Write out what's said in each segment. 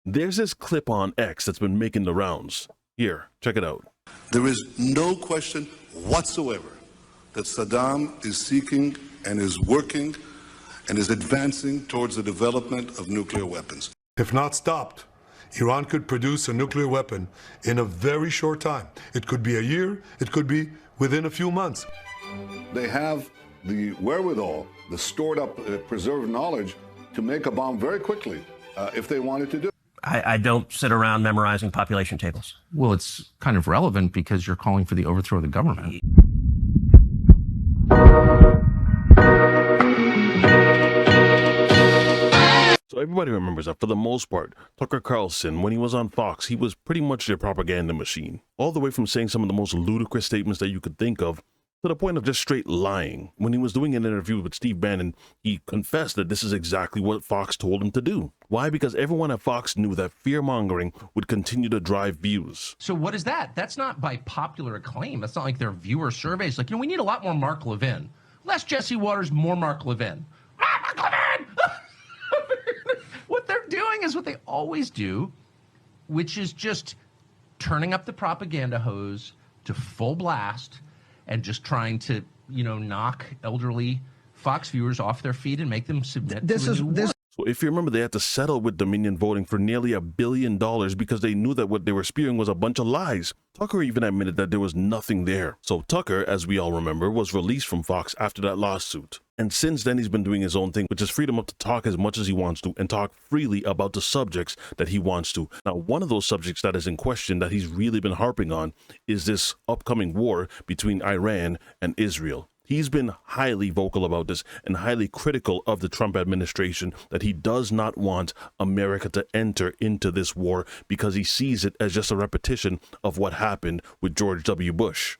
There's this clip on X that's been making the rounds. Here, check it out. There is no question whatsoever that Saddam is seeking and is working and is advancing towards the development of nuclear weapons. If not stopped, Iran could produce a nuclear weapon in a very short time. It could be a year, it could be within a few months. They have the wherewithal, the stored up, preserved knowledge to make a bomb very quickly if they wanted to do it. I don't sit around memorizing population tables. Well, it's kind of relevant because you're calling for the overthrow of the government. So everybody remembers that for the most part, Tucker Carlson, when he was on Fox, he was pretty much their propaganda machine. All the way from saying some of the most ludicrous statements that you could think of, to the point of just straight lying. When he was doing an interview with Steve Bannon, he confessed that this is exactly what Fox told him to do. Why? Because everyone at Fox knew that fear-mongering would continue to drive views. So what is that? That's not by popular acclaim. That's not like their viewer surveys. Like, we need a lot more Mark Levin. Less Jesse Waters, more Mark Levin. Mark Levin! What they're doing is what they always do, which is just turning up the propaganda hose to full blast and just trying to, knock elderly Fox viewers off their feet and make them submit to a new war. So if you remember, they had to settle with Dominion Voting for nearly $1 billion because they knew that what they were spewing was a bunch of lies. Tucker even admitted that there was nothing there. So Tucker, as we all remember, was released from Fox after that lawsuit. And since then, he's been doing his own thing, which is freedom up to talk as much as he wants to and talk freely about the subjects that he wants to. Now, one of those subjects that is in question that he's really been harping on is this upcoming war between Iran and Israel. He's been highly vocal about this and highly critical of the Trump administration, that he does not want America to enter into this war because he sees it as just a repetition of what happened with George W. Bush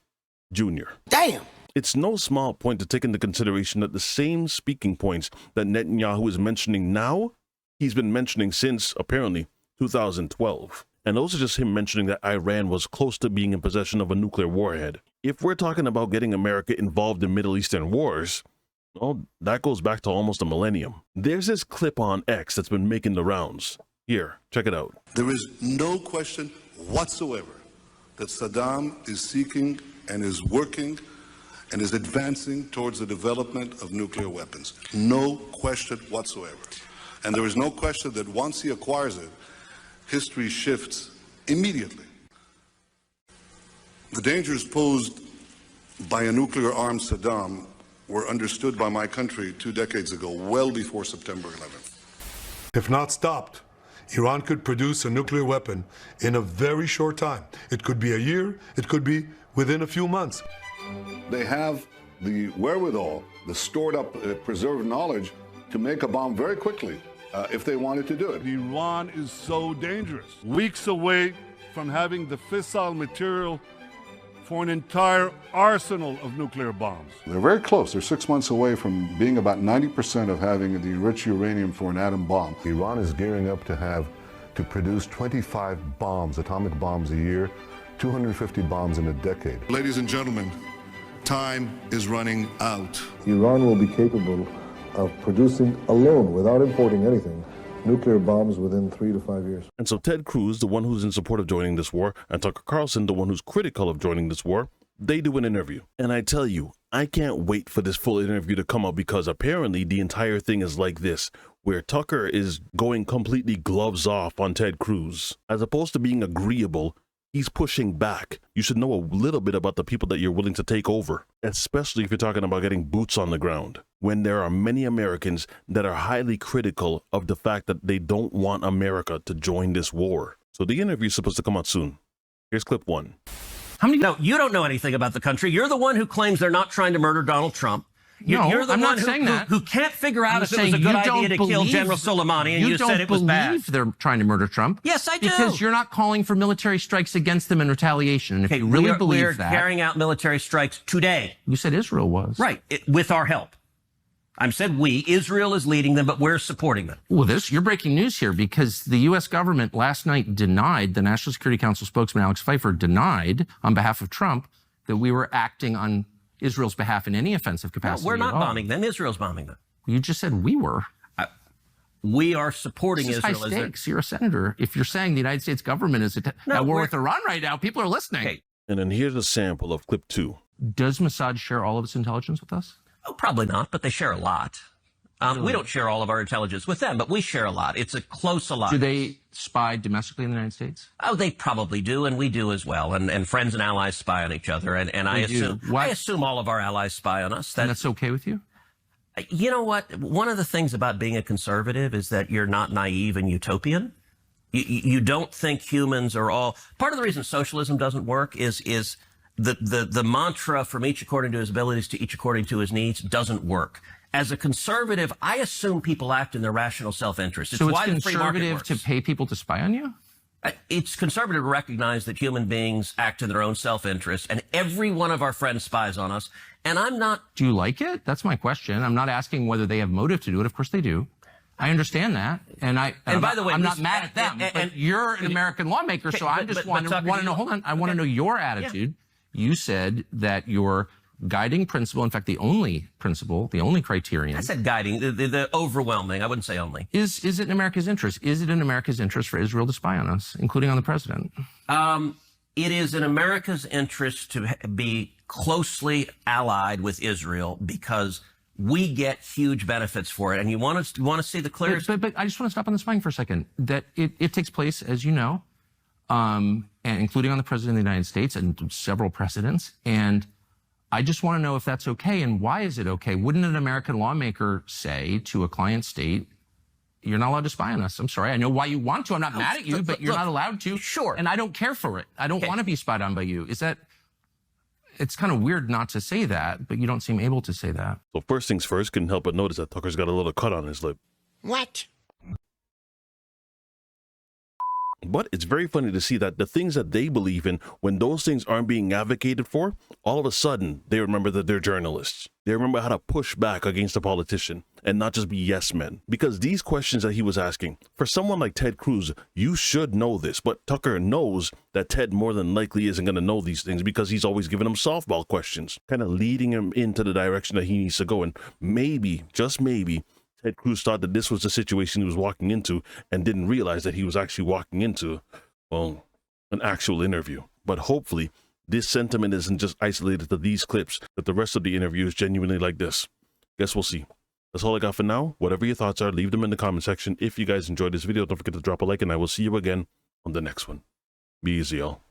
Jr. Damn! It's no small point to take into consideration that the same speaking points that Netanyahu is mentioning now, he's been mentioning since, apparently, 2012. And those are just him mentioning that Iran was close to being in possession of a nuclear warhead. If we're talking about getting America involved in Middle Eastern wars, well, that goes back to almost a millennium. There's this clip on X that's been making the rounds. Here, check it out. There is no question whatsoever that Saddam is seeking and is working and is advancing towards the development of nuclear weapons. No question whatsoever. And there is no question that once he acquires it, history shifts immediately. The dangers posed by a nuclear-armed Saddam were understood by my country 2 decades ago, well before September 11th. If not stopped, Iran could produce a nuclear weapon in a very short time. It could be a year, it could be within a few months. They have the wherewithal, the stored up, preserved knowledge to make a bomb very quickly if they wanted to do it. Iran is so dangerous. Weeks away from having the fissile material for an entire arsenal of nuclear bombs. They're very close. They're 6 months away from being about 90% of having the enriched uranium for an atom bomb. Iran is gearing up to produce 25 bombs, atomic bombs a year, 250 bombs in a decade. Ladies and gentlemen, time is running out. Iran will be capable of producing alone, without importing anything, nuclear bombs within 3 to 5 years. And so Ted Cruz, the one who's in support of joining this war, and Tucker Carlson, the one who's critical of joining this war, they do an interview. And I tell you, I can't wait for this full interview to come out, because apparently the entire thing is like this, where Tucker is going completely gloves off on Ted Cruz. As opposed to being agreeable, he's pushing back. You should know a little bit about the people that you're willing to take over, especially if you're talking about getting boots on the ground, when there are many Americans that are highly critical of the fact that they don't want America to join this war. So the interview is supposed to come out soon. Here's clip 1. No, you don't know anything about the country. You're the one who claims they're not trying to murder Donald Trump. You're the I'm one not saying that. who can't figure out I'm if it was a good idea to kill General Soleimani, and you said it was bad. You don't believe they're trying to murder Trump. Yes, I do. Because you're not calling for military strikes against them in retaliation. And if you really believe that... We're carrying out military strikes today. You said Israel was. Right, with our help. I said we. Israel is leading them, but we're supporting them. Well, you're breaking news here, because the U.S. government last night denied, the National Security Council spokesman Alex Pfeiffer denied, on behalf of Trump, that we were acting on Israel's behalf in any offensive capacity. No, we're not bombing them. Israel's bombing them. You just said we were. we are supporting This is Israel. high stakes. You're a senator. If you're saying the United States government is at war with Iran right now, people are listening. Okay. And then here's a sample of clip 2. Does Mossad share all of its intelligence with us? Oh, probably not, but they share a lot. We don't share all of our intelligence with them, but we share a lot. It's a close alliance. Do they spy domestically in the United States? Oh, they probably do, and we do as well. And friends and allies spy on each other. And I assume all of our allies spy on us. And that's okay with you? You know what? One of the things about being a conservative is that you're not naive and utopian. You don't think humans are all... Part of the reason socialism doesn't work is the mantra from each according to his abilities to each according to his needs doesn't work. As a conservative, I assume people act in their rational self-interest. So it's conservative to pay people to spy on you? It's conservative to recognize that human beings act in their own self-interest, and every one of our friends spies on us. And I'm not... Do you like it? That's my question. I'm not asking whether they have motive to do it. Of course they do. I understand that. And by the way, I'm not mad at them. But you're an American lawmaker, so I just want to know, hold on, I want to know your attitude. Yeah. You said that your guiding principle, in fact, the only principle, the only criterion. I said guiding, the overwhelming. I wouldn't say only. Is it in America's interest? Is it in America's interest for Israel to spy on us, including on the president? It is in America's interest to be closely allied with Israel because we get huge benefits for it. And you want to see the clearest... But I just want to stop on the spying for a second. That it takes place, as you know, and including on the president of the United States and several precedents. And I just want to know if that's okay and why is it okay? Wouldn't an American lawmaker say to a client state, you're not allowed to spy on us? I'm sorry. I know why you want to. I'm not mad at you, but you're not allowed to. Sure. And I don't care for it. I don't want to be spied on by you. It's kind of weird not to say that, but you don't seem able to say that. So first things first, couldn't help but notice that Tucker's got a little cut on his lip. What? But it's very funny to see that the things that they believe in, when those things aren't being advocated for, all of a sudden they remember that they're journalists. They remember how to push back against a politician and not just be yes men. Because these questions that he was asking, for someone like Ted Cruz, you should know this. But Tucker knows that Ted more than likely isn't going to know these things because he's always giving him softball questions, kind of leading him into the direction that he needs to go. And maybe, just maybe, Ted Cruz thought that this was the situation he was walking into and didn't realize that he was actually walking into, well, an actual interview. But hopefully this sentiment isn't just isolated to these clips, that the rest of the interview is genuinely like this. Guess we'll see. That's all I got for now. Whatever your thoughts are, leave them in the comment section. If you guys enjoyed this video, don't forget to drop a like, and I will see you again on the next one. Be easy, y'all.